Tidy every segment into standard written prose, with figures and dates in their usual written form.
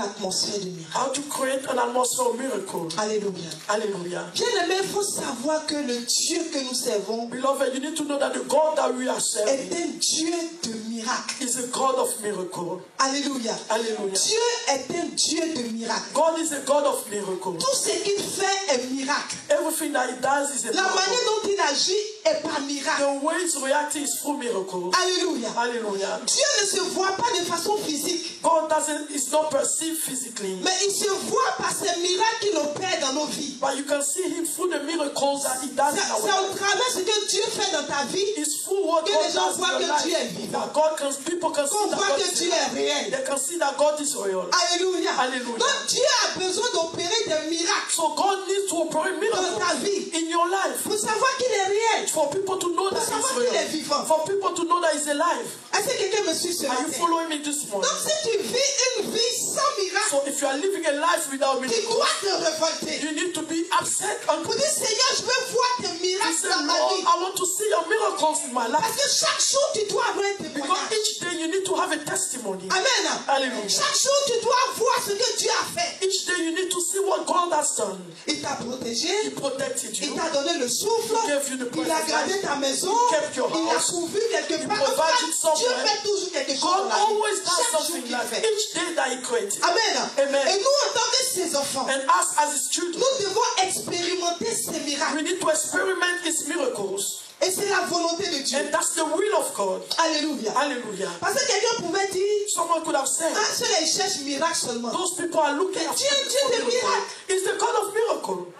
l'atmosphère du miracle. How to create an atmosphere of miracle. Alléluia. Hallelujah. Bien-aimé, il faut savoir que le Dieu que nous servons Beloved, you need to know that the God that we are est serving un Dieu de miracle. is a God of miracle. Alléluia. Hallelujah. Dieu est un Dieu de miracle. God is a God of miracle. Tout ce qu'il fait est miracle. Everything that he does is a La manière miracle. dont il agit est par miracle. The way he's reacting is through miracle. Alléluia. Hallelujah. Dieu ne se voit pas de façon physique, God is not perceived physically, mais il se voit par ces miracles qu'il opère dans nos vies. but you can see him through the miracles that he does in C'est our au life. travers ce que Dieu fait dans ta vie It's through what que God les gens does voient in your que Dieu est life. vivant. That people can Qu'on see that voit God que is Dieu est réel. They can see that God is real. Alléluia. Alléluia. Donc Dieu a besoin d'opérer des miracles So God needs to operate dans ta miracles vie in your life pour savoir qu'il est réel, for people to know pour that savoir he's qu'il est real, vivant. for people to know that he's alive. Est-ce que quelqu'un me suit ce Are you matin? following me this morning? Donc si tu vis une vie sans miracle, So if you are living a life without tu miracles, dois te révolter. you need to be upset and Pour dire, Seigneur, je veux voir tes you miracles say, dans ma Lord, vie. I want to see your miracles in my Parce life. que chaque jour, tu dois avoir un Because témoignage. each day you need to have a testimony. Amen. Hallelujah. Chaque jour, tu dois voir ce que Dieu a fait. Each day you need to see what God has done. Il t'a protégé, He protected il you. t'a donné le souffle, He gave you the il a breath of gardé life. ta maison, He kept your il a house. couvert quelque He part. En tout provided cas, somewhere. Dieu fait toujours quelque chose God dans la vie. always does Chaque jour something qu'il like fait. each day that He created. Amen. Amen. Et nous, en tant que ses enfants, And us as His children, nous devons expérimenter ces miracles. we need to experiment His miracles. Et c'est la volonté de Dieu. And that's the will of God. Alléluia. Hallelujah. Parce que quelqu'un pouvait dire, Someone could have said, ah, ceux-là, ils cherchent miracle seulement. those people are looking at Dieu est Dieu de miracles. He's the God of miracle.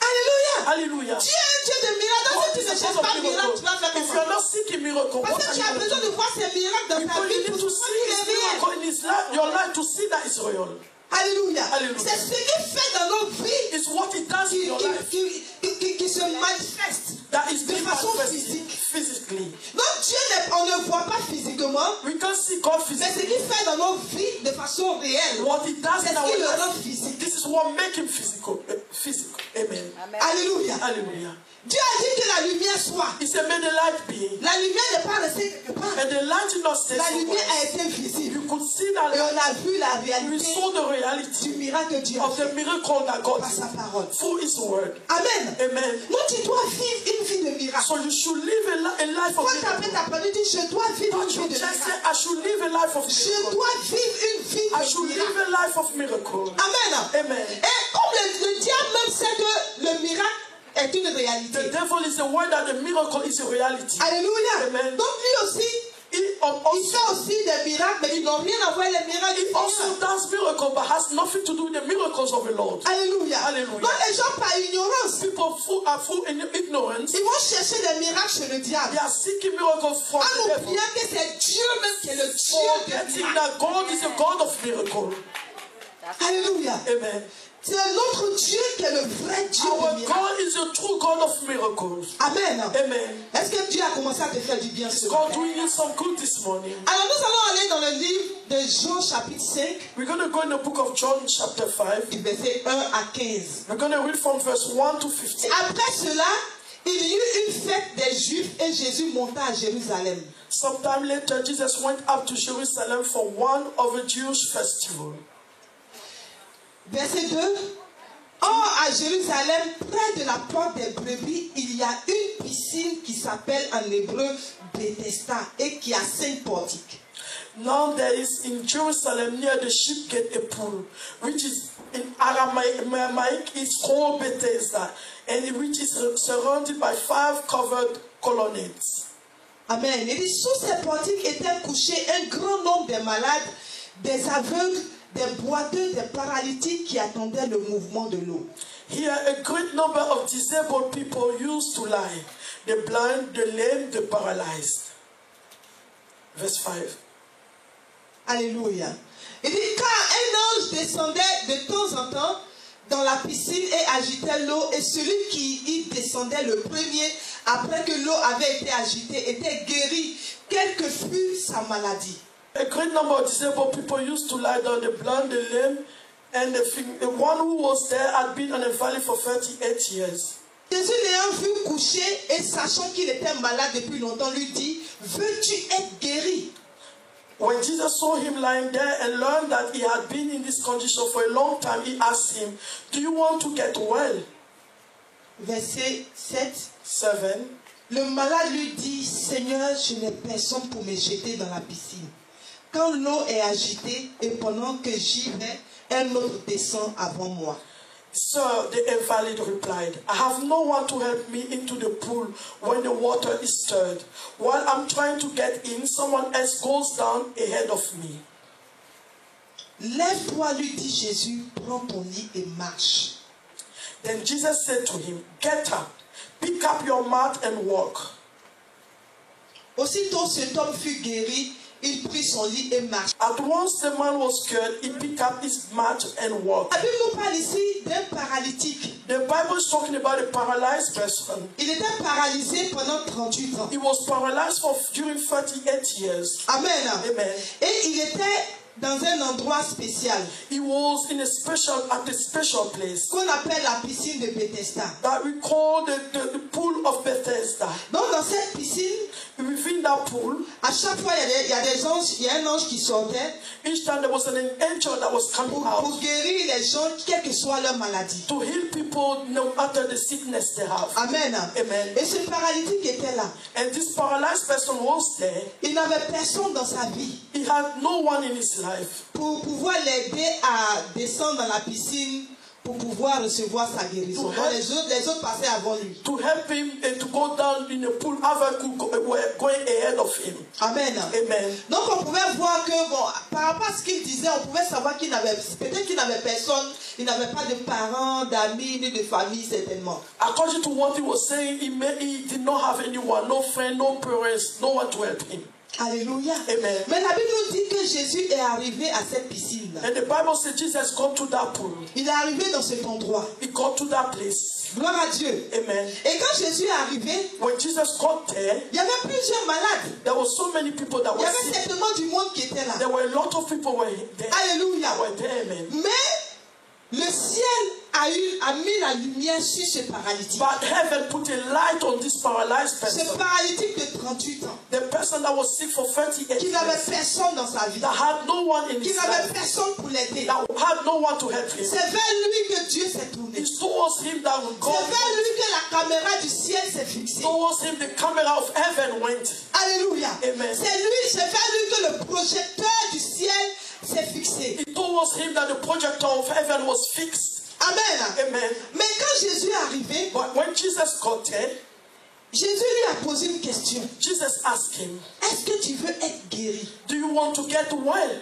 Alléluia. Hallelujah. Dieu est un Dieu de miracles. Donc, si tu ne cherches pas de miracle, tu vas faire If you comment? are not seeking miracle, Parce what que are tu you as going to besoin do? de voir ces miracles dans ta Because vie you pour need to savoir see qu'il His est réel. miracle in His life, your life to see that it's real. Alléluia. Alléluia. C'est ce qu'il fait dans nos vies It's what He does in your life qui se manifeste that is de being façon manifested physique. physically. Donc Dieu, on ne voit pas physiquement, We can see God mais ce physically. qu'il fait dans nos vies de façon réelle, What He does c'est in ce our qui le life, rend physique. this is what makes Him physical. Physical. Amen. Alléluia. Hallelujah. Dieu a dit que la lumière soit. He said, may the light be. La lumière n'est pas restée quelque part. And the light did not stay La somewhere. lumière a été visible. You could see that Et light. on a vu la We réalité saw the reality du miracle que Dieu a of the fait miracle that God par sa did parole. through His word. Amen. Amen. Donc tu dois vivre une vie de miracle. So you should live a life of Quand tu appelles miracle. ta parole, dis, je dois vivre Don't une you vie de just say, miracle. I should live a life of Je miracle. dois vivre une vie I de should live miracle. a life of miracle. Amen. Amen. Et comme le diable même sait que le miracle est une réalité. The devil is the word that the miracle is a reality. Alléluia. Amen. Donc lui aussi, He il fait aussi des miracles, mais ils n'ont rien à voir avec les miracles du also Seigneur. does miracle, but has nothing to do with the miracles of the Lord. Alléluia. Alléluia. Donc les gens par ignorance, People are full in ignorance. ils vont chercher des miracles chez le diable. They are seeking miracles from En the devil. oubliant que c'est Dieu même qui est le Dieu de Forgetting miracles. that God is a God of miracle. Alléluia. Amen. C'est notre Dieu qui est le vrai Dieu Our de miracles. God is the true God of miracles. Amen. Amen. Est-ce que Dieu a commencé à te faire du bien ce God matin? doing you some good this morning. Alors nous allons aller dans le livre de Jean chapitre 5, We're going to go in the book of John chapter 5. du verset 1 à 15. We're going to read from verse 1 to 15. Après cela, il y eut une fête des Juifs et Jésus monta à Jérusalem. Sometime later, Jesus went up to Jerusalem for one of the Jewish festivals. Verset 2. Or, à Jérusalem, près de la porte des brebis, il y a une piscine qui s'appelle en hébreu Bethesda et qui a 5 portiques. Now there is in Jerusalem near the sheep gate a pool, which is in Aramaic is called Bethesda, and which is surrounded by 5 covered colonnades. Amen. Il dit, sous ces portiques étaient couchés un grand nombre de malades, des aveugles, des boiteux, des paralytiques qui attendaient le mouvement de l'eau. Here a great number of disabled people used to lie, the blind, the lame, the paralyzed. Verse 5. Alléluia. Il dit, car un ange descendait de temps en temps dans la piscine et agitait l'eau, et celui qui y descendait le premier, après que l'eau avait été agitée, était guéri, quelle que fût sa maladie. A great number of disabled people used to lie down, the blind, the lame, and the one who was there had been in a valley for 38 years. Jésus l'ayant vu coucher et sachant qu'il était malade depuis longtemps, lui dit, veux-tu être guéri? When Jesus saw him lying there and learned that he had been in this condition for a long time, he asked him, "Do you want to get well?" Verset 7. 7. Le malade lui dit, Seigneur, je n'ai personne pour me jeter dans la piscine. Quand l'eau est agitée et pendant que j'y vais, un autre descend avant moi. Sir, the invalid replied, "I have no one to help me into the pool when the water is stirred. While I'm trying to get in, someone else goes down ahead of me." Lève-toi, lui dit Jésus, prends ton lit et marche. Then Jesus said to him, "Get up, pick up your mat and walk." Aussitôt cet homme fut guéri, il prit son lit et marcha. At once the man was cured, he picked up his mat and walked. La Bible nous parle ici d'un paralytique. The Bible is talking about a paralyzed person. Il était paralysé pendant 38 ans. He was paralyzed during 38 years. Amen. Amen. Et il était dans un endroit spécial He was in a special place qu'on appelle la piscine de Bethesda. that we call the pool of Bethesda. Donc dans cette piscine, Within that pool, à chaque fois il y a des anges, il y a un ange qui sortait each time there was an angel that was coming pour out guérir les gens, quelle que soit leur maladie. to heal people no matter the sickness they have. Amen. Amen. Et ce paralytique était là. And this paralyzed person was there. Il n'avait personne dans sa vie He had no one in his life pour pouvoir l'aider à descendre dans la piscine pour pouvoir recevoir sa guérison. Donc les autres passaient avant lui. to help him and to go down in the pool. Others were going ahead of him. Amen. Amen. Donc on pouvait voir que par rapport à ce qu'il disait, on pouvait savoir qu'il n'avait peut-être qu'il n'avait personne, il n'avait pas de parents, d'amis, ni de famille certainement. According to what he was saying, he did not have anyone, no friend, no parents, no one to help him. Alléluia. Amen. Mais la Bible nous dit que Jésus est arrivé à cette piscine. And the Bible says Jesus got to that pool. Il est arrivé dans cet endroit. He got to that place. Gloire à Dieu. Amen. Et quand Jésus est arrivé, When Jesus got there, il y avait plusieurs malades. there were so many people that Il y were avait sick. certainement du monde qui était là. There were a lot of people were there. Alléluia. That were there, amen. Mais le ciel a mis la lumière sur ce paralytique. But heaven put a light on this paralyzed Ce person. paralytique de 38 ans. The person that was sick for 38 Qui n'avait years. personne dans sa vie. That had no one in Qui his n'avait life. personne pour l'aider. That had no one to help him. C'est vers lui que Dieu s'est tourné. It's towards him that will go. C'est vers lui que la caméra du ciel s'est fixée. Towards him the camera of heaven went. Alléluia. Amen. C'est vers lui que le projecteur du ciel s'est fixé. It towards him that the projector of heaven was fixed. Amen. Amen. Mais quand Jésus est arrivé, But when Jesus got there, Jésus lui a posé une question. Jesus asked him, Est-ce que tu veux être guéri? "Do you want to get well?"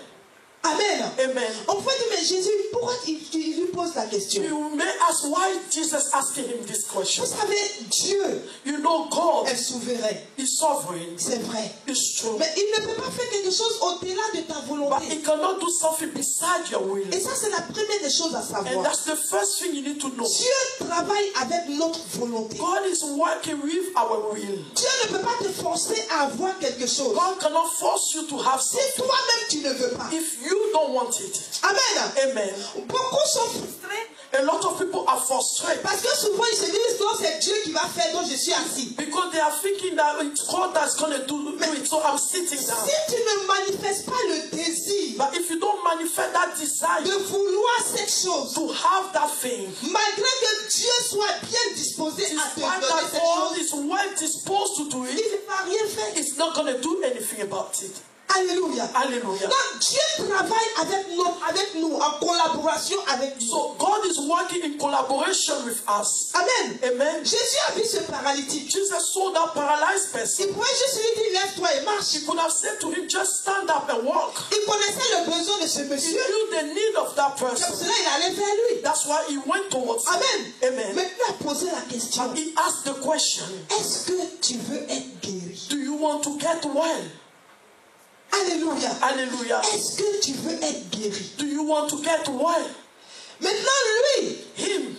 Amen. Amen. On peut dire, mais Jésus, pourquoi il lui pose la question? You may ask why Jesus asking him this question. Vous savez, Dieu You know God est souverain. is sovereign. C'est vrai. It's true. Mais il ne peut pas faire quelque chose au-delà de ta But volonté. he cannot do something beside your will. Et ça, c'est la première des choses à And savoir. that's the first thing you need to know. Dieu travaille avec notre volonté. God is working with our will. Dieu ne peut pas te forcer à avoir quelque chose. God cannot force you to have Si something toi-même tu ne veux pas. if you don't want it. Amen. Amen. Beaucoup sont frustrés A lot of people are frustrated parce que souvent ils se disent non, c'est Dieu qui va faire, donc je suis assis. because they are thinking that it's God that's going to do it, so I'm sitting down. Si tu ne manifestes pas le désir But if you don't manifest that desire de vouloir cette chose, to have that thing, malgré que Dieu soit bien disposé à te despite donner that cette God chose, is well disposed to do il it, ne va rien faire. it's not going to do anything about it. Alléluia. Hallelujah. Donc Dieu travaille avec nous, en collaboration avec nous. So God is working in collaboration with us. Amen. Amen. Jésus a vu ce paralytique. Jesus saw that paralyzed person. Il pouvait juste lui dire lève-toi et marche. He could have said to him, just stand up and walk. Il connaissait le besoin de ce He monsieur. knew the need of that C'est pour person. cela qu'il allait vers lui. That's why he went towards him. Amen. Amen. Maintenant, il a posé la question. And he asked the question, Est-ce que tu veux être guéri? do you want to get well? Alléluia. Hallelujah. Est-ce que tu veux être guéri? Do you want to get well? Maintenant, lui, Him,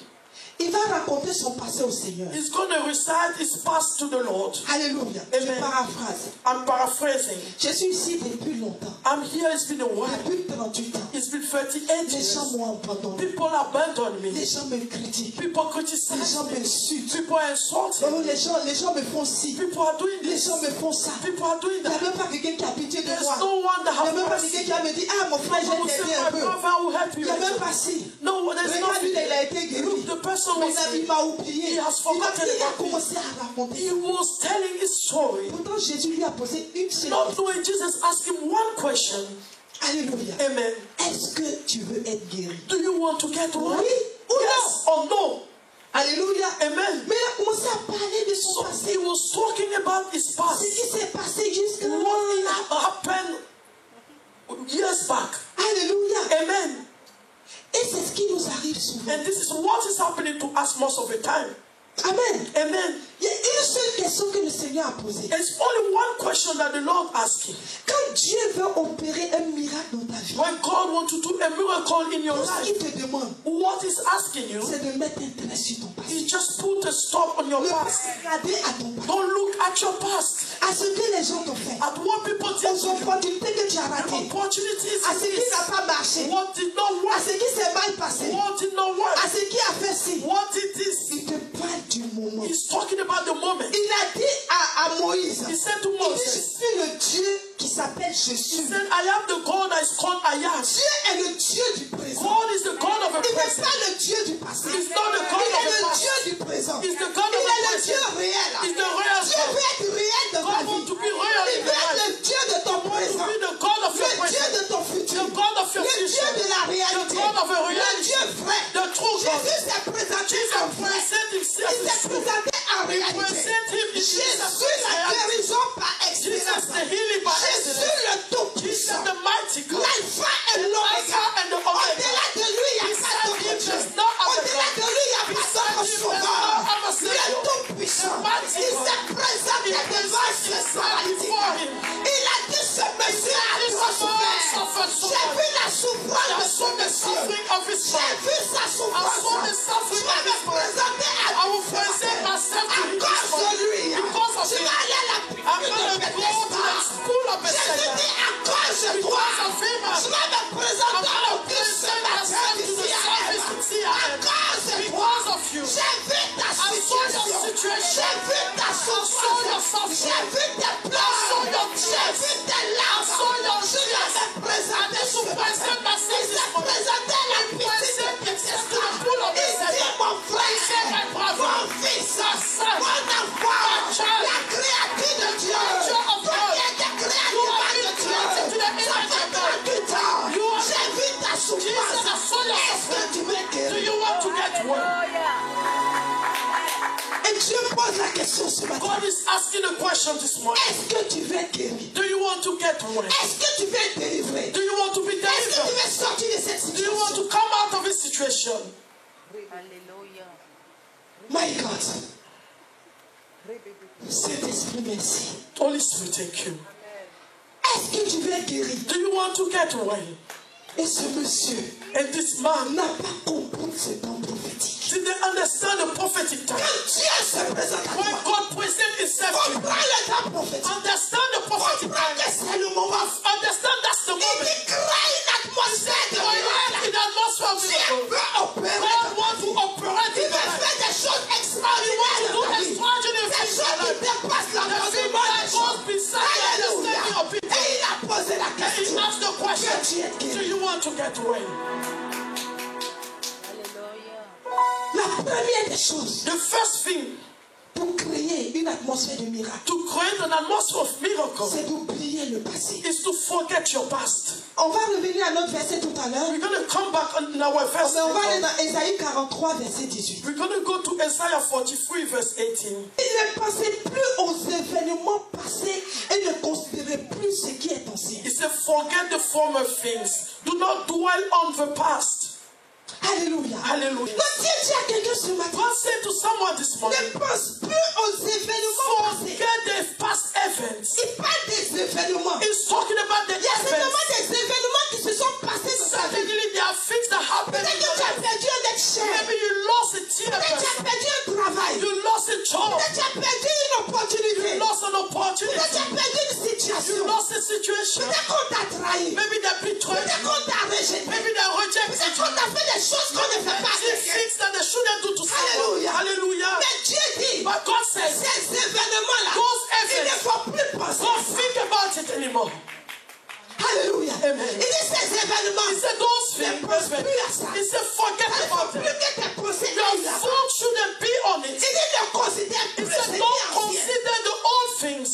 il va raconter son passé au Seigneur. He's going to recite his past to the Lord. Alléluia. Amen. Je paraphrase. I'm paraphrasing. Je suis ici depuis longtemps. I'm here, it's been a while. Depuis 38 ans. It's been 38 Les gens years. m'ont abandonné. People abandon me. Les gens me critiquent. People Les criticize gens me. m'insultent. People are insulting Oh, me. les gens me font ci. People are doing Les this. gens me font ça. People are doing Il n'y a that. même pas quelqu'un qui a pitié de There's moi. no one that Il n'y a has même pas mercy. quelqu'un qui va me dire, ah mon frère, Someone je will vais say, t'aider un my peu. brother will help Il you. n'y a même pas si. No, there's Regarde, lui, nothing. il a été guéri. Look, the person Mais was il m'a oublié. He has forgotten Il a about me. commencé à raconter. He was telling his story. Pourtant, Jésus lui a posé une seule Not question. knowing Jesus asked him one question. Alléluia. Amen. Est-ce que tu veux être guéri? Do you want to get well? Oui ou Yes or no? Alléluia. Amen. Mais il a commencé à parler de son So passé. he was talking about his past. Ce qui s'est passé jusqu'à What happened years back. Alléluia. Amen. Et c'est ce qui nous arrive souvent. And this is what is happening to us most of the time. Amen. Amen. Il y a une seule question que le Seigneur a posée. It's only one question that the Lord asks him. Quand Dieu veut opérer un miracle dans ta vie, When God wants to do a miracle in your tout ce qu'il life, te demande, what he's asking you c'est de mettre un trait sur ton passé. is just put a stop on your Ne pas past. regarder à ton passé, Don't look at your past, à ce que les gens t'ont fait, at what people did aux to you, opportunités que tu as the ratées, opportunities à you ce qui missed, n'a pas marché, what did not à work, ce qui s'est mal passé, what did not à work, ce qui a fait ci. what did this. Il te parle du moment. He's talking about the moment. Il a dit à Moïse, He said to il dit, je Moses, suis le Dieu qui s'appelle he Jésus. said, I am the God that is called I am. Dieu est le Dieu du présent. God is the God of a Il n'est present. pas le Dieu du passé. He's not the God Il of est the le past. Dieu du présent. He's the God Il of est the le Dieu present. réel. He's the real Dieu God. veut être réel dans ta God vie. wants to be real Il in veut your être life. le Dieu de ton To présent. be the God of your Le Dieu present. de ton futur. The God of your Le Dieu future. de la réalité. The God of a Le reality. Dieu vrai. The true God. Jésus s'est présenté en Jesus vrai. present Il himself s'est as true. présenté en réalité. Present him in Jésus, Jesus' la reality. guérison par Jesus, excellence. the healing by Jésus, excellence. le Jesus, tout-puissant. the mighty God. L'alpha et The l'oméga. Alpha and the Omega. Au-delà de lui, il n'y a pas Beside d'autre him, Dieu. there's no other Au-delà God. de lui, il n'y a pas Beside d'autre him, there's sauveur. no other Le Savior. tout-puissant. The mighty Il God. s'est présenté He devant ce presented paralytique. before him. Il a dit, ce monsieur a This trop man souffert. suffered so J'ai much. vu la souffrance I de saw ce the monsieur. suffering of his J'ai son. vu sa I souffrance. saw the suffering Je of vais his me son. présenter à I will lui ce present matin. myself to À him this cause de morning. lui. Because of Je him. vais aller à la I'm piqûre going de to go to Bethesda. the school of Jésus Bethesda. dit, à cause de toi, Because of him, je vais me présenter I'm au going to Christ ce present matin myself to the d'ici à service Ève. to see À him. cause de toi, Because of you. j'ai vu ta I saw your situation. situation. J'ai vu ta I saw your souffrance. suffering. J'ai vu tes I pleurs. saw your J'ai tears. vu tes I larmes. saw your Je vais tears. me présenter To ce matin. present Il myself s'est this morning. présenté à la I piscine present de myself to Bethesda. the pool of Il dit, Bethesda. mon He said, frère, my brother, mon fils, my son, mon enfant, my child, la créature de Dieu, creature of toi God. qui es créé à You have l'image de been Dieu, created to the ça image fait of God. 38 ans, You are- j'ai vu ta Jesus, souffrance, I saw your est-ce que tu veux Do guérir? you want to get well? Et Dieu pose la question ce matin, God is asking a question this morning. est-ce que tu veux guérir? Do you want to get well? Est-ce que tu veux être délivré? Do you want to be Est-ce que tu delivered? veux sortir de cette Do you want situation? to come out of this situation? Hallelujah. My God, Saint-Esprit, merci. Holy Spirit, thank you. Est-ce que tu veux être guéri? Do you want to get well? Et ce monsieur And this man, n'a pas compris ce temps prophétique. did they understand the prophetic time? Quand Dieu se présente à When toi, God presents himself to you, comprends le temps prophétique. understand the prophetic Comprends time. que c'est le moment. Understand that's the Il moment. dit, crée une atmosphère de Create miracle. an atmosphere of Dieu miracle. veut opérer. God wants to operate Il in veut your life. faire des choses He wants extraordinaires to dans do ta vie. extraordinary Des things in choses your qui life. dépassent The thing l'entendement that des gens. goes beside the understanding of people. Et il a posé la And he question. asked the question, Que tu es do guéri. you want to get well? Hallelujah. La première des choses The first thing pour créer une atmosphère de miracle, to create an atmosphere of miracle c'est d'oublier le passé. is to forget your past. On va revenir à notre verset tout à l'heure. We're going to come back on our verse. Mais on va aller dans Ésaïe 43, verset 18. We're going to go to Isaiah 43, verse 18. Il ne pensait plus aux événements passés et ne considérait plus ce qui est ancien. He said, forget the former things. Do not dwell on the past. Alléluia. Hallelujah. Donc Dieu dit à quelqu'un ce matin, God said to someone this morning, ne pense plus aux événements passés. forget the past events. Il parle des événements. He's talking about the Il y a events. certainement des événements qui se sont passés dans ta vie. Certainly, there are things that happen. Peut-être que tu as perdu un être cher. Maybe you lost a dear Peut-être que tu person. anymore. Alléluia. Amen. Il dit ces événements. He said those Ne things. pense plus à ça. He said forget Il ne faut about plus them. que tes pensées Your aillent là-bas. thought shouldn't be on Il it. dit ne considère He plus said ce qui est don't ancien. consider the old things.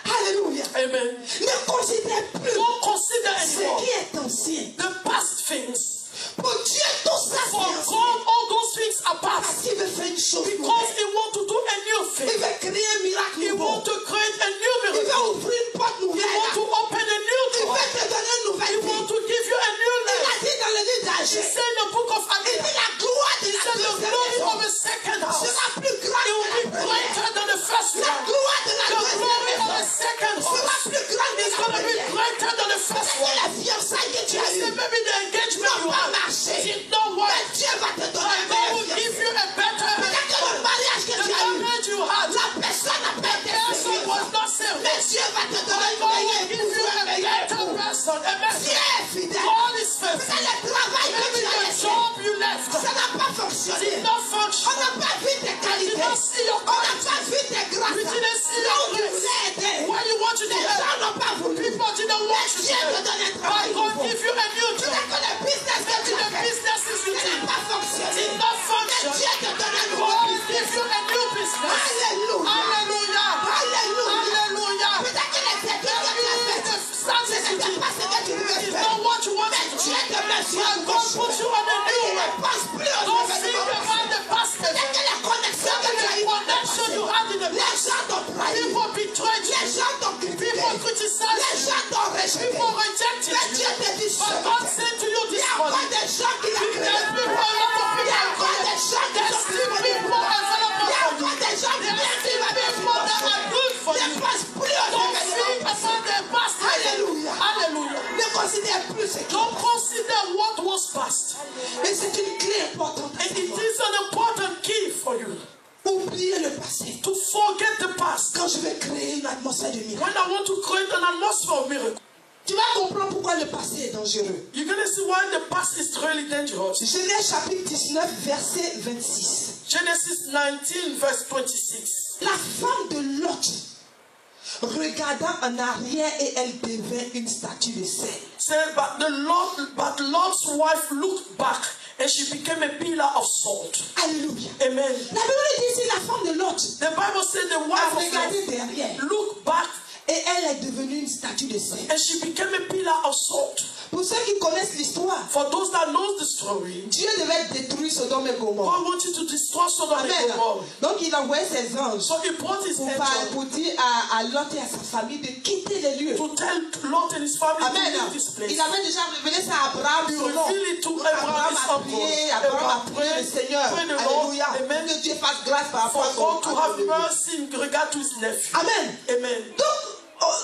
Alléluia. Amen. Ne considère plus Don't consider ce anymore qui est ancien. the past things. Pour Dieu, tout ça For c'est ancien. God, all those things are Parce past. qu'il veut faire une chose Because nouvelle. He wants to do a new Il thing. veut créer un miracle He nouveau. wants to create a new Il veut miracle. ouvrir une porte He nouvelle. wants to open a new Il door. veut te donner une He nouvelle wants vie. to give you a new Il a life. dit dans le livre He d'Agé. said in the book of Il dit Isaiah, la gloire de He la said the deuxième glory maison of a second house sera plus grande it que will la be première. greater than the first La one. gloire de la The deuxième glory of a maison second sera house plus grande que is la going to be première. greater than the first C'est one. la fiançaille que tu as He said eue. maybe the engagement N'a you pas had marché. did not Mais work. Dieu va te donner But un God meilleur will give you fiançaille. a better Peut-être que le mariage que the tu as eu, marriage you had. la personne n'a pas été Person sérieuse. was not Mais serious. Dieu va te donner God un will give you meilleur a meilleur better époux. person. Amen. Dieu est fidèle. God is C'est faithful. le travail que Maybe tu as the laissé. job you left Ça n'a pas fonctionné. did not On function. n'a pas vu tes Did qualités. not see your On n'a quality. pas vu tes grâces. We didn't see Là où your tu grace. voulais aider. Why you want to do Les gens that? n'ont pas voulu. People didn't Mais want you to Dieu te do donne un that. travail But God nouveau. give you a new job. Peut-être que le business que tu Maybe as the fait, businesses you ça did n'a pas fonctionné. did not Mais function. Dieu te donne un nouveau God business. give you a new business. Alléluia. Hallelujah. Alléluia. Hallelujah. Peut-être que les études que tu as Maybe faites, the ce service you n'était did pas ce que tu voulais is faire. not what you want Mais to Dieu do. te met sur un And nouveau God put you chemin. on a new Il ne way. pense plus aux Don't think événements about passés. the past Peut-être que events. la connexion que tu as The eue dans le connection passé, you had in the les past. gens t'ont trahi. People betrayed Les you. gens t'ont critiqué. People criticized Les you. gens t'ont rejeté. People rejected Mais Dieu you. te dit ce But God matin, said to you il y this a encore morning, des gens qui l'ont créé. there's people, a lot of Il y a people encore des gens qui There's sont still disponibles. people available Il y a for you. encore des gens qui There's viennent still qui vont people that are good for Ne you. pense plus aux Don't think événements passés. about the past. Alléluia. Hallelujah. Ne considère plus ce qui Don't consider what was past. Et c'est une clé importante. à And it savoir. is an important key for you Oubliez le passé. to forget the past. Quand je vais créer une atmosphère de miracle, When I want to create an atmosphere of miracle, tu vas comprendre pourquoi le passé est dangereux. you're going to see why the past is really dangerous. Genèse chapitre 19, verset 26. Genesis 19, verse 26. La femme de Lot regarda en arrière et elle devint une statue de sel. Said, but Lot's wife looked back and she became a pillar of salt. Alléluia. Amen. La Bible dit ici la femme de Lot The Bible said the a wife of regardé Lot derrière looked back et elle est devenue une statue de sel. and she became a pillar of salt. Pour ceux qui connaissent l'histoire, For those that know the story, Dieu devait détruire Sodome et Gomorrhe. God wanted to destroy Sodom and Amen. Gomorrah. Donc il envoyait ses anges So he brought his angel pour dire à Lot et à sa famille de quitter les lieux. to tell Lot and his family Amen. to leave this place. Il avait déjà révélé ça à Abraham. He son nom. revealed it to Donc, Abraham, his a uncle. prié, Abraham a prié le Seigneur. Pray the Lord. Alléluia. Amen. Que Dieu fasse grâce par rapport For à son God to à son have neveu. mercy in regard to his nephew. Amen. Amen. Donc,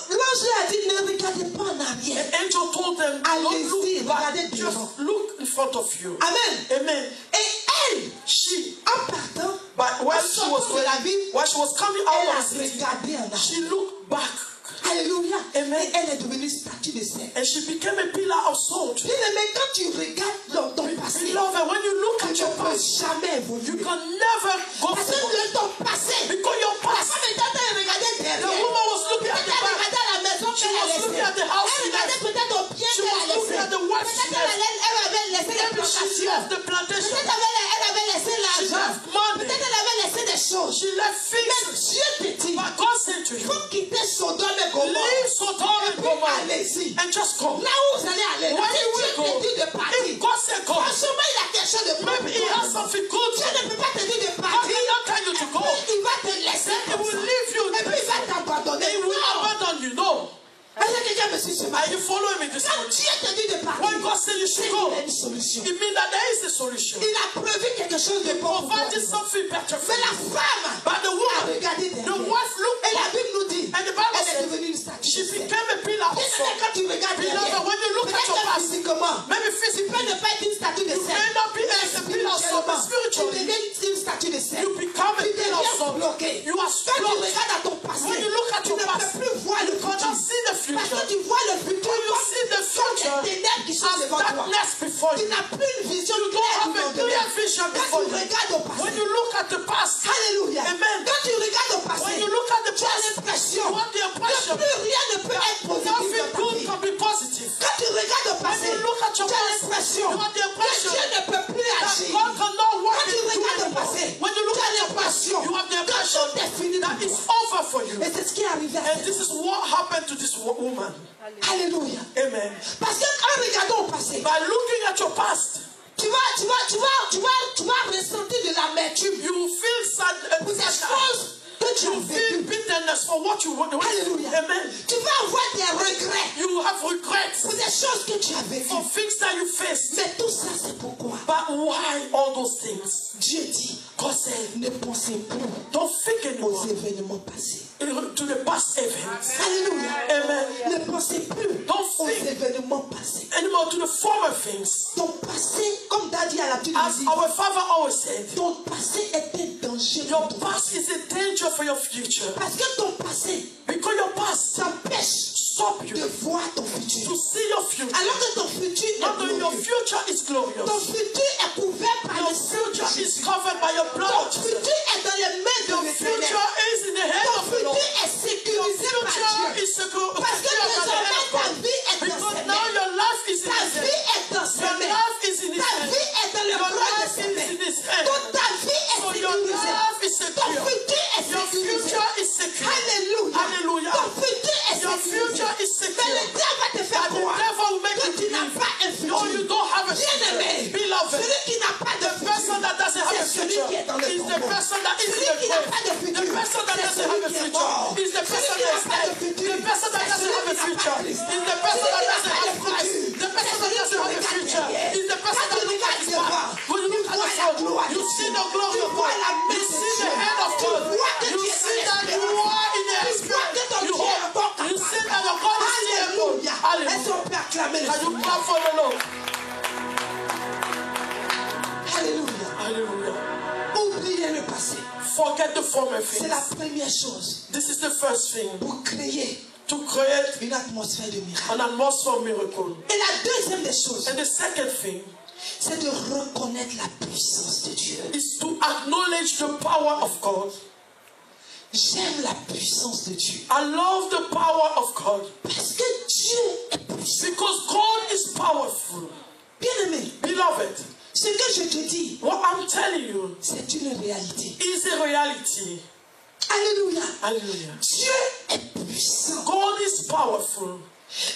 l'ange lui a dit ne regardez pas en arrière. The angel told them, don't Allez-y, look back, regardez just devant. look in front of you. Amen. Amen. Et elle, She, en partant, but while she was sortant de la ville, while she was coming elle out a of the city, regardé en arrière. she looked back Alléluia. Amen. Et elle est devenue statue de sel. and she became a pillar of salt. Bien aimé, quand tu regardes dans ton passé, Beloved, when you look tu at ne your peux past, jamais you évoluer. can never go Parce que forward. dans ton passé, Because your la past, femme était en train de regarder the derrière. woman was looking at the Elle back. regardait la maison She qu'elle a was looking at laissée. the house she Elle regardait left. peut-être au pied She qu'elle a was looking laissé. at the wife she Peut-être left. elle avait laissé les Maybe she plantations. left the plantation. Peut-être elle avait laissé She l'argent. left money. Peut-être elle avait laissé des choses. She left Mais things. Dieu te dit, But God said to il you, faut quitter Sodome et Gomorrhe. leave Sodom Et and puis Gomorrah allez-y. and just go. Là où vous allez aller, Where si you will Dieu go. te dit de partir, If God said go, franchement, il a quelque chose de bon pour maybe He toi. has something good. Dieu ne peut pas te dire de God partir. cannot tell you to go. Il va te laisser He comme will ça. leave you. Et puis il va t'abandonner. He will Non. abandon you. No. Est-ce que quelqu'un me suit ce Are matin? you following me this Quand morning? Dieu te dit de partir, When God said you c'est should qu'il go, y a une solution. it means that there is a solution. Il a prévu quelque chose de bon pour toi. Provided something better for Mais la you. femme But the a woman, regardé the derrière. wife looked Et la back, Bible nous dit, and the Bible elle est said devenue une statue. she de sel. became a pillar of Bien-aimé, salt. quand tu regardes derrière, Beloved, when you look at your peut-être past, physiquement, maybe tu physically, peux ne pas être une statue de you sel. may not be a pillar of salt, but Tu spiritually, deviens une statue de sel. you become a Tu pillar of deviens salt. bloqué. You are Quand tu blocked. regardes à ton passé, When you look at tu your ne past, peux plus voir le you cannot futur. see the Parce future. que tu vois le futur When you see the comme future des ténèbres qui sont as devant toi. darkness before Tu you, n'as plus une vision you don't claire have du a lendemain. clear vision Quand before tu you. regardes au When passé, you look at the past, alléluia. Amen. Quand tu regardes au passé, when you look at the tu as past, l'impression you have the que impression plus rien ne peut être you. Et c'est ce qui est arrivé à And cette this is what happened to this woman. Alléluia. Amen. Parce qu'en regardant au passé, By looking at your past, tu vas ressentir de l'amertume you will feel sad pour des and choses que tu as you feel vécues. bitterness for what you want. Alléluia. Amen. Tu vas avoir des regrets You will have regrets pour des choses que tu as vécues. for things that you faced. Mais tout ça, c'est pourquoi But why all those things? Dieu dit, God said, ne pensez plus don't think aux anymore événements passés. to the past events. Alléluia. Amen. Ne pensez plus Don't aux think événements passés. anymore to the former things. Ton passé, comme Daddy a l'habitude de As dire, our father always said, ton passé est un danger your pour ton past is a danger for your future. Parce que ton passé Because your past t'empêche stop you de to voir ton futur. see your future. Alors que ton futur est Not only your glorieux. future is Ton glorious, futur est couvert par your le sang de future Jésus. is covered by your Ton blood. futur est dans les mains Your de l'Éternel. future is in the hand Ton of the Lord. futur est Your sécurisé par future Dieu. is secure Parce que by the désormais hand of ta God. vie est dans Because ses now mains. your life is in Ta His vie hand. est dans ses Your mains. life is in His Ta hand. vie est dans le Your bras de life ses is mains. in His hand. Toute ta vie est So your sécurisée. life is Ton secure. futur est Your sécurisé. future is secure. Alléluia. Hallelujah. Ton futur est Your sécurisé. future is Mais secure. le diable va te faire But the croire devil will make que you tu n'as believe. pas un No, you futur. don't have a Bien-aimé, future. Beloved, celui qui n'a pas de the person futur, that doesn't have a c'est celui future qui est dans le is the tombeau. person that is in Celui the qui n'a grave. pas de The futur, person that c'est doesn't celui have a qui est future mort. is the person Celui qui that n'a is pas de dead. futur, The person that c'est doesn't celui have a qui n'a future pas Christ. is the person Celui that qui n'a doesn't pas have de Christ. futur, The person c'est that celui doesn't qui have a regarde future derrière. is the person Quand that tu looks at regardes his back. devant, When you look tu at vois the la front, gloire de you Dieu. see the glory Tu of vois God. la main You de see Dieu. the hand of Tu God. vois que You tu es see dans that you l'espérance. are in the Tu vois que ton you Dieu est hope. encore You see that capable. your God is still able. Alléluia. Est-ce Hallelujah. qu'on peut acclamer le Can you Seigneur? clap for the Lord? Alléluia. Hallelujah. Oubliez le passé. Forget the former C'est la things. première chose This is the first thing. pour créer To create une atmosphère de miracle. an atmosphere of miracle. Et la deuxième des choses, And the second thing c'est de reconnaître la puissance de Dieu. is to acknowledge the power of God. J'aime la puissance de Dieu. I love the power of God Parce que Dieu est puissant. because God is powerful. Bien-aimé, Beloved, ce que je te dis, what I'm telling you c'est une réalité. is a reality. Alléluia. Hallelujah. Dieu est puissant. God is powerful.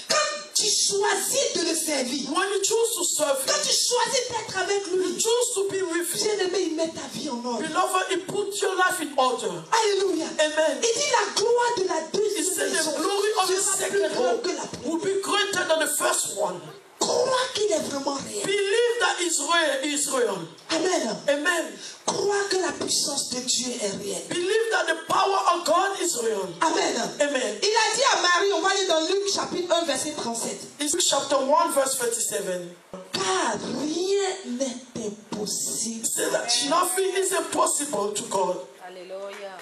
Quand tu choisis de le servir, When you choose to serve quand Him, tu choisis d'être avec you lui, choose to be with Him. bien-aimé, il met ta vie en ordre. Beloved, He put your life in order. Alléluia. Amen. Il dit la gloire de la He deuxième said the maison glory of the sera plus second grande home que la will première. be greater than the first one. Crois qu'il est vraiment réel. Believe that is real. Amen. Amen. Crois que la puissance de Dieu est réelle. Believe that the power of God is real. Amen. Amen. Il a dit à Marie, on va aller dans Luc chapitre 1 verset 37. It's Luke chapter 1 verse 37. Car rien n'est impossible. He said that nothing is impossible to God. Hallelujah.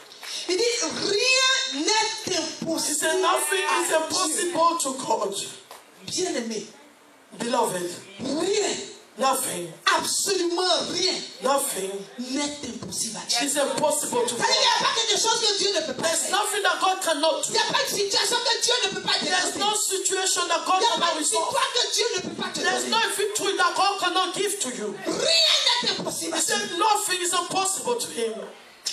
Il dit rien n'est He impossible. said nothing is à Dieu. impossible to God. Bien-aimé, Beloved, rien, nothing, absolument rien nothing n'est impossible à Dieu. is impossible to Ça veut dire qu'il God. n'y a pas quelque chose que Dieu ne peut pas There's faire. nothing that God cannot Il do. n'y a pas de situation que Dieu ne peut pas There's délivrer. no situation that God Il n'y a pas cannot de resolve. victoire que Dieu ne peut pas te There's donner. no victory that God cannot give to you. Rien n'est impossible à He Dieu. said nothing is impossible to Him.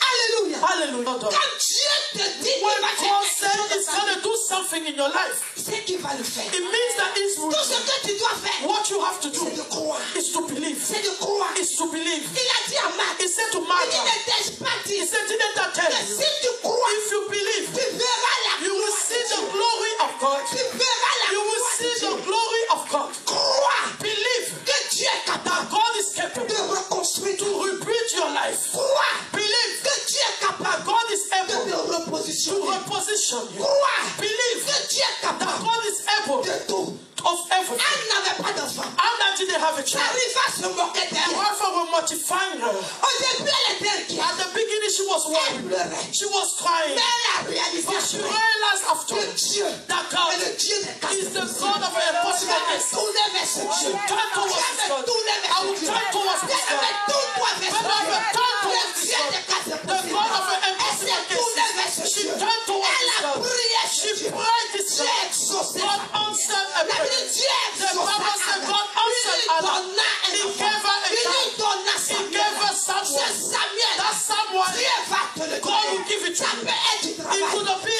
Alléluia. Hallelujah. Quand Dieu te dit qu'il When va faire God quelque said chose He's dans ta going vie, to do something in your life, c'est qu'il va le faire. it means that it's Tout ce que tu dois faire, what you have to do c'est de croire. is to believe. C'est de croire. Is to believe. Il a dit à Marc, He said to il dit, Martha, ne t'ai-je pas dit He said, didn't I tell que you? si tu crois, If you believe, tu verras la you will gloire see de the Dieu. glory of God. Tu verras la You will gloire de see the Dieu. glory of God. Crois Believe que Dieu est that capable God is de capable reconstruire to tout. rebuild your life. Crois Believe que Dieu est that capable God is de able te to repositionner. reposition you. Crois Believe que Dieu est that capable God is able de tout. of everything. Elle n'avait pas d'enfant. Anna didn't have a Ça child. arrive à se moquer The d'elle. wife was mortifying her. Au début, elle était inquiète. At the beginning, she was Elle worried. pleurait. She was crying. Mais elle a réalisé But she après realized after que Dieu that est God le Dieu des cas is the impossibles. God of impossible Je vais things. tourner vers ce Dieu. Turn towards Je this vais God. tourner I vers will ce Dieu. turn towards this Je vais God. tourner vers ce When I Dieu. will turn Le towards this Dieu God. des cas The impossibles. God of Elle impossible s'est tournée vers cases. ce She Dieu. turned towards Elle this a God. prié ce She Dieu. prayed this Dieu God. a exaucé God sa answered prière. a La prayer. Bible dit, Dieu a The exaucé Bible sa said prière. God answered Il lui Anna. donna un He enfant. gave her a Il lui child. donna He Samuel. gave her Ce Samuel. Samuel, That someone, Dieu va te le God will donner. give it to Ça you. peut être du It travail. could be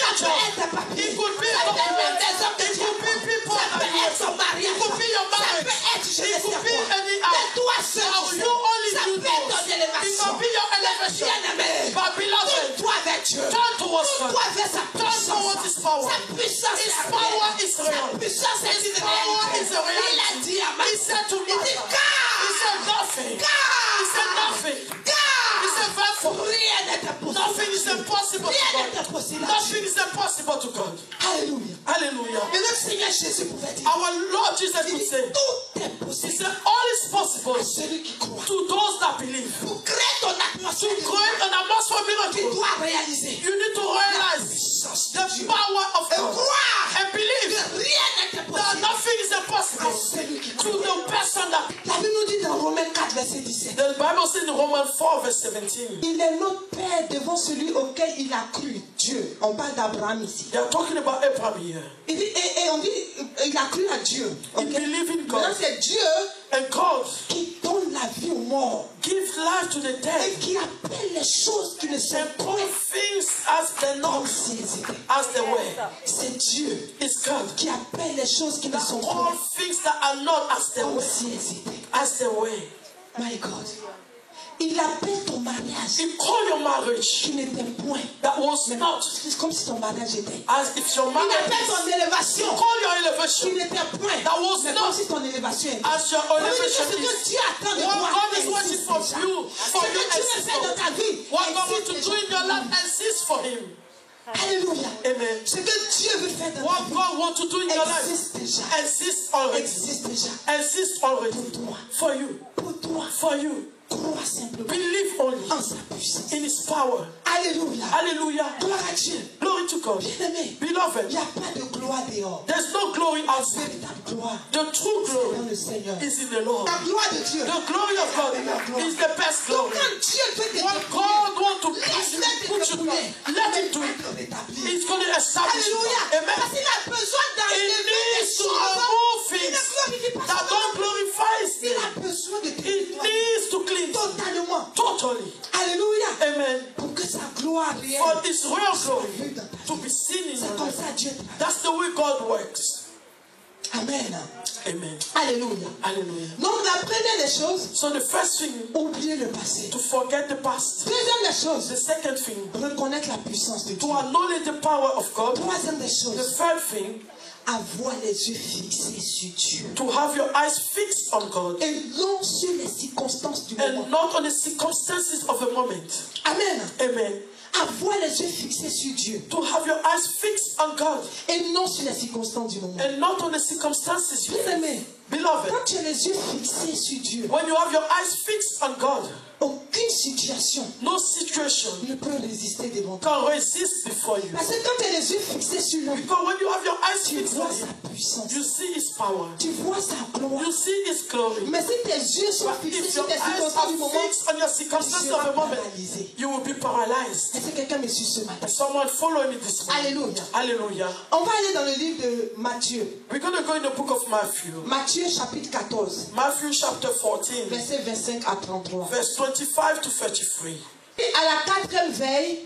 power. Sa puissance His est power réelle. is Sa real. puissance est His une power réalité. is a reality. Il a dit à He Martha, said to il dit Martha, he said nothing. He said nothing. He said therefore, rien n'est impossible. nothing is impossible to Rien n'est God. impossible. Nothing is impossible to God. Alléluia. Hallelujah. Et notre Seigneur Jésus pouvait dire, Our Lord Jesus il could dit, say, tout est he possible said, all is possible à celui qui croit. to those that believe. Pour créer ton atmosphère, To create an atmosphere tu miracle, dois réaliser you need to la realize puissance de the Dieu. power of Et God croire and believe que rien n'est that impossible nothing is à impossible celui qui to croit. the person that. La Bible nous dit dans Romains 4, verset 17. The Bible says in Romans 4, verse 17. Il est notre Père devant celui auquel il a cru, Dieu. On parle d'Abraham ici. They are talking about Abraham here. Il dit, et on dit, il a cru à Dieu. He Ok? believed in Maintenant, God. c'est Dieu And God qui donne la vie aux morts gives life to the et dead qui appelle les choses qui ne sont and pas put things as they comme not, si elles étaient. as they were. C'est Dieu It's God qui appelle les choses qui ne that sont all pas things that are not as they comme were, si elles étaient. as they were. My God. Il appelle ton mariage He called your marriage qui n'était point. that was Mais not c'est comme si ton mariage était. as if your Il marriage appelle ton élévation call your qui elevation n'était point. that was Mais comme not si ton élévation était. as your Ça veut dire que elevation ce que is. Dieu attend de What toi God is existe waiting for déjà. you, Ce for que you Dieu veut faire dans ta vie What God wants to existe do in your déjà. life exists for Him. Alléluia. Amen. Ce que Dieu veut faire dans ta What vie God wants to do in your life existe déjà. exists already. Existe déjà. Exists already Pour toi. for you. Pour toi. For you. Crois simplement Believe only en sa puissance. in His power. Alléluia. Hallelujah. Gloire à Dieu. Glory to God. Bien-aimé, il Beloved, n'y a pas de gloire dehors. there's no glory La outside. véritable gloire The true dans glory le Seigneur. is in the Lord. La gloire de Dieu. The glory of God is the best Donc glory. quand Dieu veut te What dépouiller, God wants to laisse-le te put you dépouiller. down, let Him do Il it. va te rétablir. He's going to establish you. Alléluia. Amen. Parce qu'il a besoin He d'enlever des needs to choses remove qui ne things glorifient pas that son don't nom. glorify His Il name. a besoin de te He nettoyer needs to cleanse totalement. totally. Alléluia. Amen. Pour que sa gloire For réelle His real soit glory vue dans ta to vie. be seen in C'est your comme life. ça Dieu travaille. That's the way God works. Amen. Amen. Alléluia. Hallelujah. Donc la première des choses, So the first thing, oublier le passé. to forget the past. Deuxième des choses, The second thing, reconnaître la puissance de Dieu. to acknowledge the power of God. Troisième des The choses, third thing, avoir les yeux fixés sur Dieu. to have your eyes fixed on God Et non sur les circonstances du moment. and not on the circumstances of the moment. Amen. Amen. Avoir les yeux fixés sur Dieu. To have your eyes fixed on God Et non sur les circonstances du moment. and not on the circumstances you Bien face. aimé, Beloved, quand tu as les yeux fixés sur Dieu, when you have your eyes fixed on God, aucune situation no situation ne peut résister devant toi. can resist before you. Parce que quand tu as les yeux fixés sur lui, Because when you have your eyes tu fixed vois on sa Him, puissance. you see His power. Tu vois sa gloire. You see His glory. Mais si tes yeux sont fixés If sur your tes eyes circonstances du are moment, fixed on your tu circumstances seras of the moment, paralysé. you will be paralyzed. Est-ce que quelqu'un me suit ce matin? Someone follow me this morning. Alléluia. Hallelujah. On va aller dans le livre de Matthieu. We're going to go in the book of Matthew. Matthieu chapitre 14, Matthew chapter 14, versets 25 à 33. verse 25 to 33. Et à la quatrième veille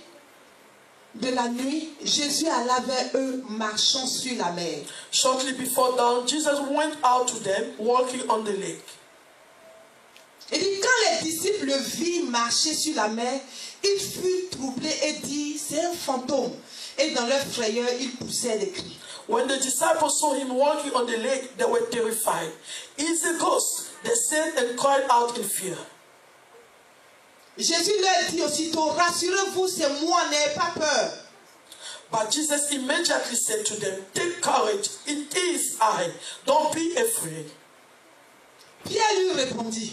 de la nuit, Jésus alla vers eux marchant sur la mer. Shortly before dawn, Jesus went out to them, walking on the lake. Il dit, quand les disciples le virent marcher sur la mer, ils furent troublés et dirent, c'est un fantôme. Et dans leur frayeur, ils poussèrent des cris. When the disciples saw him walking on the lake, they were terrified. It's a ghost, they said and cried out in fear. Jésus leur dit aussitôt, rassurez-vous, c'est moi, n'ayez pas peur. But Jesus immediately said to them, take courage, it is I, don't be afraid. Pierre lui répondit,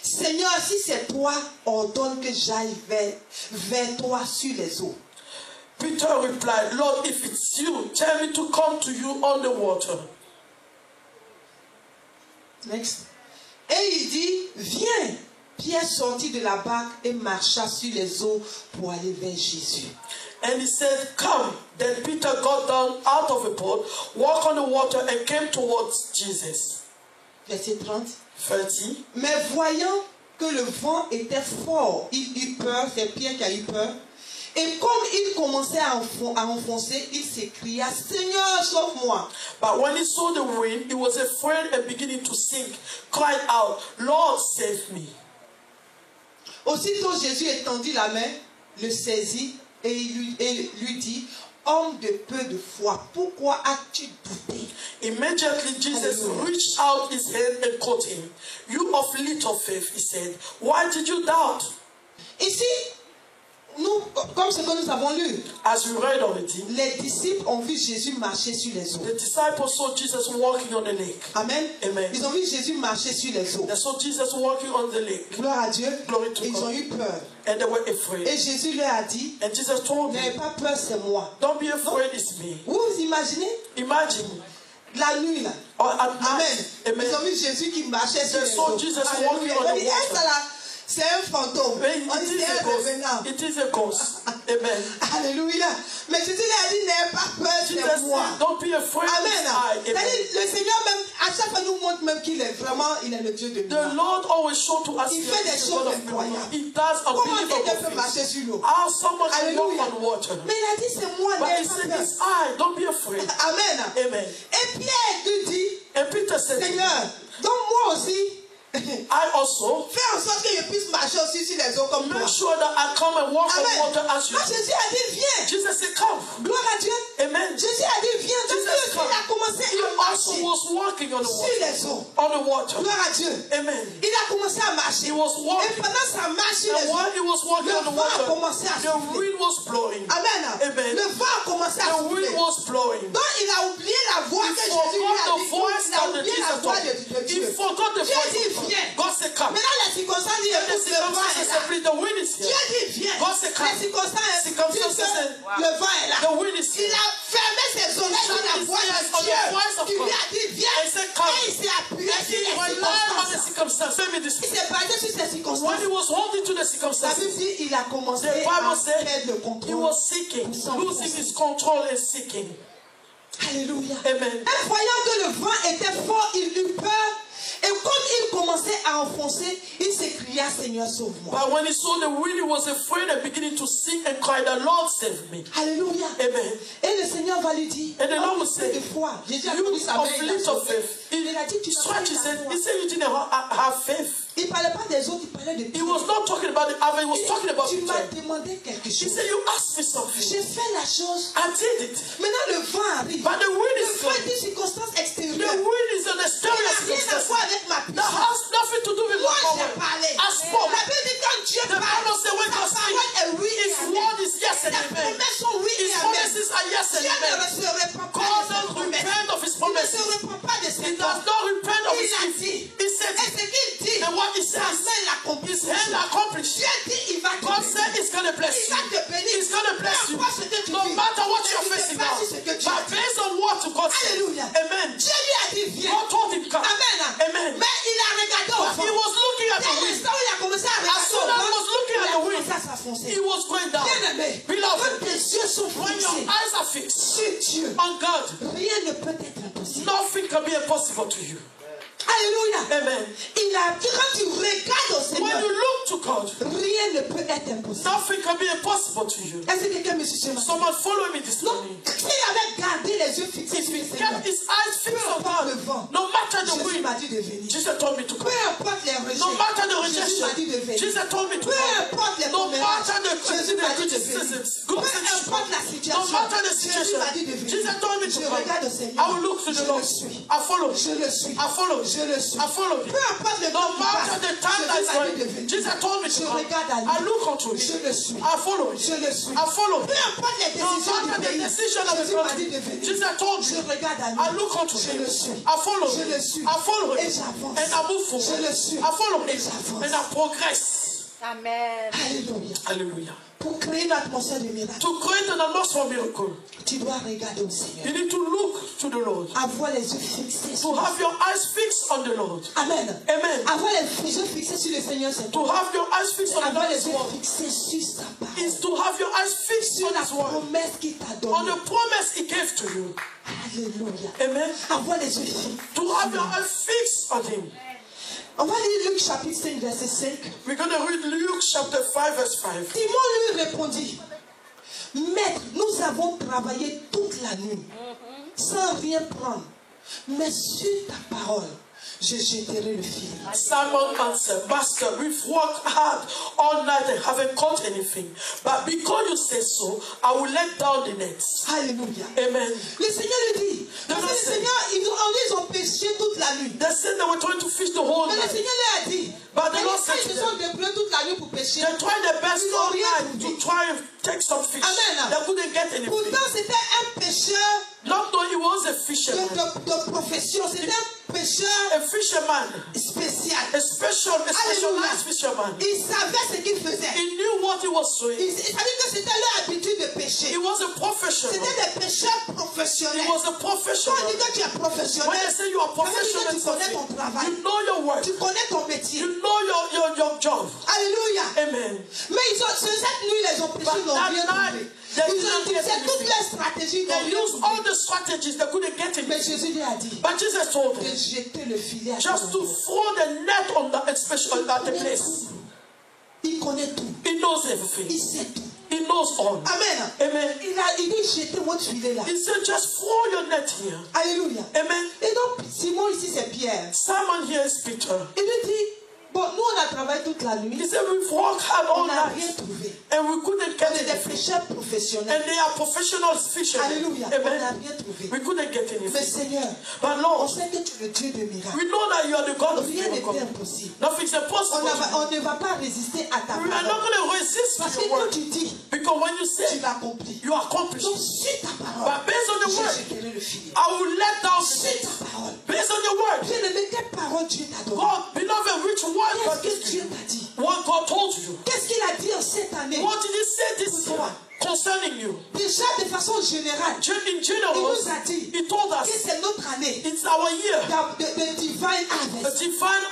Seigneur, si c'est toi, ordonne que j'aille vers toi sur les eaux. Peter replied, Lord, if it's you, tell me to come to you on the water. Next. Et il dit, viens. Pierre sortit de la barque et marcha sur les eaux pour aller vers Jésus. And he said, come. Then Peter got down out of the boat, walked on the water, and came towards Jesus. Verset 30. 30. Mais voyant que le vent était fort, il eut peur, c'est Pierre qui a eu peur. Et comme il commençait à enfoncer, il s'écria, Seigneur, sauve-moi. But when he saw the wind, he was afraid and beginning to sink, cried out, Lord, save me. Aussitôt Jésus étendit la main, le saisit et lui dit, homme de peu de foi, pourquoi as-tu douté? Immediately Jesus Hallelujah. reached out his hand and caught him. You of little faith, he said, why did you doubt? Ici, nous, comme ce que nous avons lu, As we read already, les disciples ont vu Jésus marcher sur les eaux. the disciples saw Jesus walking on the lake. Amen. Amen. Ils ont vu Jésus marcher sur les eaux. They saw Jesus walking on the lake. Gloire à Dieu. Glory to Ils God. ont eu peur. And they were Et afraid. Jésus leur a dit, And Jesus told n'ayez them, pas peur, c'est moi. don't be afraid, it's me. Vous vous imaginez Imagine. la nuit là? Or at Amen. night, Ils ont amen. vu Jésus qui marchait sur They les saw eaux. Jesus Alléluia. walking on On the dit, water. est-ce là? C'est un fantôme. It On dit, is c'est a un revenant. ghost. It is a ghost. Amen. Alléluia. Mais Jésus lui a dit, n'ayez pas peur, Jesus c'est moi. said, don't be afraid, Amen. it's I. C'est-à-dire, Amen. le Seigneur même, à chaque fois, nous montre même qu'il est vraiment, il est le Dieu de The nous. Lord always showed to us Il he fait is des the choses God of incroyables. miracles. He does Comment quelqu'un peut unbelievable marcher things. sur l'eau? How someone can walk Alléluia. on water. Mais il a dit, c'est moi, But he n'ayez pas said, peur. it's I. Don't be afraid. Amen. Amen. Et Pierre lui dit, And Peter said, Seigneur, donc moi aussi, I also fais en sorte que je puisse marcher aussi sur les eaux comme toi. make sure that I come and walk on Amen. water as you Quand do. Jésus a dit, viens. Jesus said, come. Gloire à Dieu. Amen. Jésus a dit, viens. Donc Jesus lui aussi, come. il a commencé He à also marcher was walking on the sur water. les eaux. On the water. Gloire à Dieu. Amen. Il a commencé à marcher. He was Et walking. pendant sa marche sur les And while eaux, he was walking le on the vent a water, commencé à the souffler. wind was blowing. Amen. Amen. Le vent a commencé à The souffler. wind was blowing. Donc il a oublié la voix He que Jésus lui a forgot the dit. voice Il a that oublié la Jesus voix told de him. He Dieu. forgot the Dieu voice dit, of God. viens. God said, come. Maintenant les circonstances disent, And the écoute, le vent est circumstances là. said, the wind is Dieu here. dit, viens. God said, come. Les circonstances disent Circumstances que said, le vent est là. The wind is Il here. a fermé ses oreilles sur la voix de Dieu qui lui a dit, viens. And he said, come. Et il s'est appuyé And sur he les relied on the circonstances. circumstances. Maybe this. Il s'est basé sur ces When circonstances. he was holding to the La circumstances, Bible dit, il a commencé the à Bible said perdre le he contrôle. was seeking, losing his control and seeking. Alléluia. Amen. Et voyant que le vent était fort, il eut peur. Et comme il commençait à enfoncer, il s'écria, Seigneur, sauve-moi. But when he saw the wind, he was afraid and beginning to sing and cry, the Lord save me. Alléluia. Amen. Et le Seigneur va lui dire, And the Lord will peu say, de foi. Jésus a you pris sa main, of il a little sauvé. faith. Il a dit, tu n'as pas Stretch his hand. la He foi. said you didn't have faith. Il ne parlait pas des autres, il parlait de He Pierre. was not talking about the other, he was talking about Tu m'as Peter. demandé quelque He chose. said, you asked me something. J'ai fait la chose. I did it. Maintenant le vent arrive. But the wind Le is vent est coming. une circonstance The extérieure. wind is an Il n'a external rien à circumstance. voir avec ma That puissance. has nothing to do with Moi, my j'ai power. parlé. I spoke. La Bible dit quand Dieu The parle, Bible said when sa God parole speaks, est oui et His amen. word is yes and Ses amen. promesses sont oui His et amen. promises are yes and Dieu ne amen. se répand pas God de ses doesn't promesses. repent of His Il ne se promises. répand pas de He ses does promesses. not repent of Il His a gift. dit. He said, Et ce qu'il dit, and what He sa says, main l'accomplit. His hand accomplished. Dieu dit, il va te God bénir. said He's going to bless Il you. va te bénir. He's going to bless you. Peu importe ce que tu No vis. matter what Mais you're il se facing passe now. ce que Dieu But a dit. based on what God said. Alléluia. Amen. Dieu lui a dit, viens. God told him, come. Amen. Amen. Mais il a regardé au But he vent. was looking at the Dès wind. l'instant où il a commencé à As regarder soon au as he vent, was looking il at a the wind, commencé à s'enfoncer. he was going down. Bien-aimé, quand Beloved, tes yeux sont when your fixés eyes are fixed sur Dieu, on God, rien ne peut être impossible. nothing can be impossible to you. Alléluia. Amen. Il a dit, quand tu regardes au When Seigneur, you look to God, rien ne peut être impossible. nothing can be impossible to you. Est-ce que quelqu'un me suit ce matin? Someone follow me this Non, morning. s'il avait gardé les yeux fixés sur le He Seigneur, kept his eyes fixed on le God. vent, No matter the Jésus wind, m'a dit de venir. Jesus told me to Peu come. importe les rejets, No matter the Jésus m'a dit de rejection, venir. Jesus told me to Peu come. importe les No commérages, matter the Jésus m'a dit de venir. criticisms, Peu importe la no situation, matter the Jésus situation, m'a dit de venir. Jesus told me to Je come. regarde au Seigneur. I will look to Je the le Lord. suis. I follow. Je le suis. I follow. Je le suis. I follow. Peu importe le No temps qui matter passe, the time Jésus that's m'a dit de going, venir. Jesus told me Je to come. regarde à lui. I look unto Je him. le suis. I follow. Je le suis. I follow. Peu importe les No décisions matter du the pays, decision of the Jésus m'a dit de country, venir. Jesus told Je me. regarde à lui. I look unto Je him. le suis. I follow. Je le suis. I follow Et him. j'avance. And I move Je forward. le suis. I follow Et him. j'avance. And I progress. Amen. Alléluia. Hallelujah. Pour créer une atmosphère de miracle, To create an atmosphere of miracle, tu dois regarder au Seigneur. you need to look to the Lord. Avoir les yeux fixés To sur lui. have your eyes fixed on the Lord. Amen. Amen. Avoir les yeux fixés sur le Seigneur, c'est To tout. have your eyes fixed on the Avoir les Lord's yeux word fixés sur sa parole. is to have your eyes fixed Sur on la His word. promesse qu'il t'a On donnée. the promise He gave to you. Alléluia. Amen. Avoir les yeux fixés. To have your eyes fixed on Him. On va lire Luc chapitre 5, verset 5. We're going to read Luke chapter 5, verse 5. Simon lui répondit, Maître, nous avons travaillé toute la nuit sans rien prendre, mais sur ta parole, je jetterai le filet. Simon answered, Master, we've worked hard all night and haven't caught anything. But because you say so, I will let down the nets. Alléluia. Amen. Le Seigneur lui dit, parce que le Seigneur, ils ont péché toute la nuit. They said they were trying to fish the whole Mais le night. Seigneur leur a dit, But the Lord quand said ils to se sont them, débrouillés toute la nuit pour pécher, they tried their best ils n'ont all rien night to trouvé. try and take some fish. Amen. They couldn't get anything. Pourtant, c'était un pécheur Not though he was a fisherman, de profession, c'était un pécheur a fisherman, spécial. a specialized fisherman. Il savait ce qu'il faisait. He knew what he was doing. Il savait que c'était leur habitude de pécher. He was a professional. C'était des pécheurs He professionnels. was a Quand on professional. dit que tu es When professionnel, they say you are ça veut dire professional que in tu connais ton something, travail. you know your work. Tu connais ton métier. You know your job. Alléluia. Amen. Mais cette nuit, les ont péché, ils n'ont That rien night, trouvé. they Ils ont didn't get utilisé toutes anything. les stratégies. Ils n'ont They rien used trouvé. all the strategies. They couldn't get Mais it. Jésus lui a dit But Jesus told de them jeter le filet à just to tout. throw the net on the especially at the place. Il connaît tout. He knows Il everything. sait tout. He knows all. Amen. Amen. Il dit jetez votre filet là. He said just throw your net here. Alléluia. Amen. Et donc, Simon ici, c'est Pierre. Simon here is Peter. Il lui dit, bon, nous on a travaillé toute la nuit. He said we've worked hard all On n'a rien night trouvé. and we couldn't On get est des anything. pécheurs professionnels. And they are professional fishermen. Alléluia. On n'a Amen. rien trouvé. We couldn't get Mais anything. Seigneur, But on Lord, sait que tu es le Dieu de miracles. we know that you are the God of Rien n'est miracles. impossible. Nothing's impossible. On ne va pas résister à ta We are not parole. going to resist Parce to que your quand word. tu dis, Because when you tu say l'accomplis. you accomplish Donc, it, suis ta parole. but based on your Je word, jetterai le filet. I will let down the Suis net. ta parole. Based on your word, Bien-aimé, quelle parole Dieu t'a donnée? God, beloved, which word God Qu'est-ce gives que to you? Dieu t'a dit? What God told you. Qu'est-ce qu'il a dit en cette année? What did He say this year concerning you? Déjà, de façon générale, In il general, nous a dit He told que us c'est notre année it's our year, de divine a harvest. divine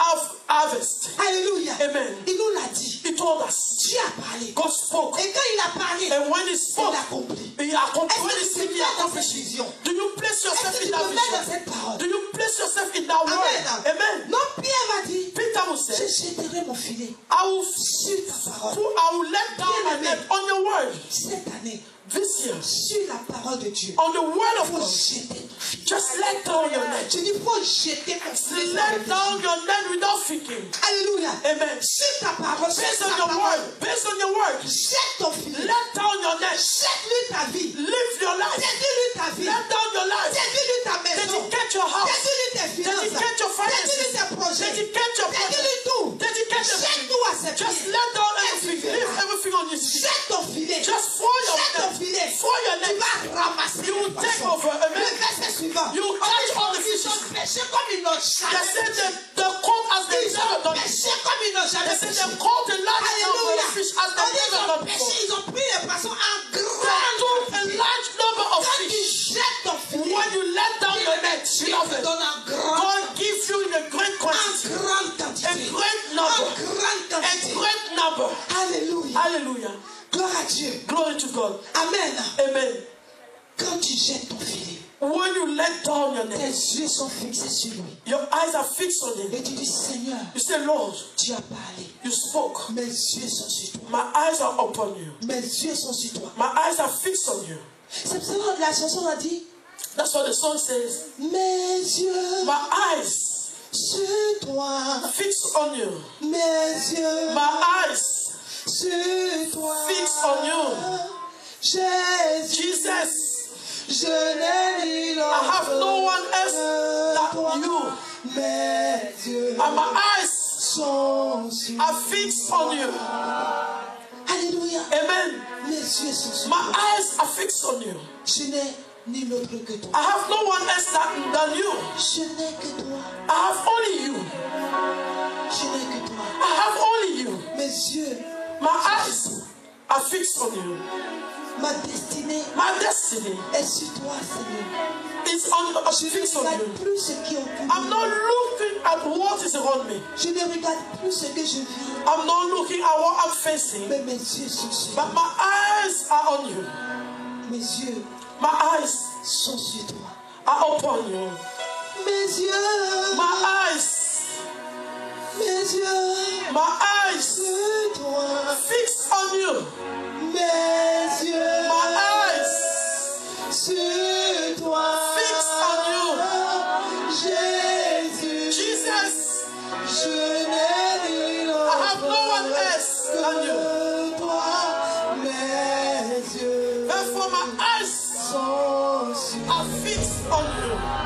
harvest. Alléluia. Amen. Il nous l'a dit. He told us. Dieu a parlé. God spoke. Et quand il a parlé, And when He il spoke, a accompli. He accomplished. When He Est-ce que said tu He es dans cette accomplished. vision? Do you place Est-ce yourself que in tu that te mets dans vision? cette parole? Do you place yourself in that word? Amen. Amen. Non, Pierre m'a dit, Peter will je say, jetterai mon filet I will sur ta parole. let down my net on your word Cette année, this year. sur la parole de Dieu, On the word il of faut God. jeter ton filet. Just let down your net. Je dis, il faut jeter ton filet. Let down your net without thinking. Alléluia. Amen. Sur ta parole, sur Based on ta your parole. word. Based on your word. Jette ton filet. Let down your net. Jette-lui ta vie. Live your life. Dédie-lui ta vie. Let down your life. Dédie-lui ta maison. Dedicate your house. Dédie-lui tes finances. Dedicate your finances. Dédie-lui tes projets. Dedicate your Dédie-lui project. tout. Dedicate Jette everything. tout à ses Just pieds. let down Et tu everything. verras. Leave everything on his feet. Jette ton filet. Just throw your Jette ton net. filet. Throw your Tu net. vas ramasser You will les take poissons. over. Amen. Le verset suivant. You will On catch dit, all the ils fishes. ont péché comme ils n'ont They jamais said péché. they caught as they Ils never ont done péché before. comme ils n'ont They jamais said péché. they caught a large number Alléluia. of fish as On they dit, never ils done ont péché, before. ils ont pris les poissons en They grand. took a large number of Quand tu fish. jettes ton filet, When you let down your net, Dieu te beloved, donne en grand. God gives you in a great quantity, En grande a quantité. great En number, grande a quantité. great number. Alléluia. Hallelujah. Gloire à Dieu. Glory to God. Amen. Amen. Quand tu jettes ton filet, When you let down your tes net, yeux sont fixés sur lui. your eyes are fixed on Him. Et tu dis, Seigneur, You say, Lord, tu as parlé. you spoke. Mes yeux sont sur toi. My eyes are upon you. Mes yeux sont sur toi. My eyes are fixed on you. C'est pour ça que la chanson a dit, That's what the song says. mes yeux My eyes sur toi. fixed on you. Mes yeux My eyes sur toi. fixed on you. Jésus, Jesus, je n'ai ni l'autre I have no one else que toi. than you. Mes yeux And my eyes sont sur are fixed on you. Alléluia. Amen. Mes yeux sont sur My toi. eyes are fixed on you. Je n'ai ni l'autre que toi. I have no one else than you. Je n'ai que toi. I have only you. Je n'ai que toi. I have only you. Mes yeux, My eyes are fixed on you. ma destinée My destiny est sur toi, Seigneur. is Je ne fixed on regarde you. plus ce qui occupe. I'm not looking at what is around me. Je ne regarde plus ce que je vis. I'm not looking at what I'm facing. Mais mes yeux sont sur But toi. my eyes are on you. Mes yeux My eyes sont sur toi. are upon you. Mes yeux, My eyes, mes yeux my eyes sur toi. fixed on you. Mes yeux My eyes sur toi. fixed on you. Jésus, Jesus, sits on you.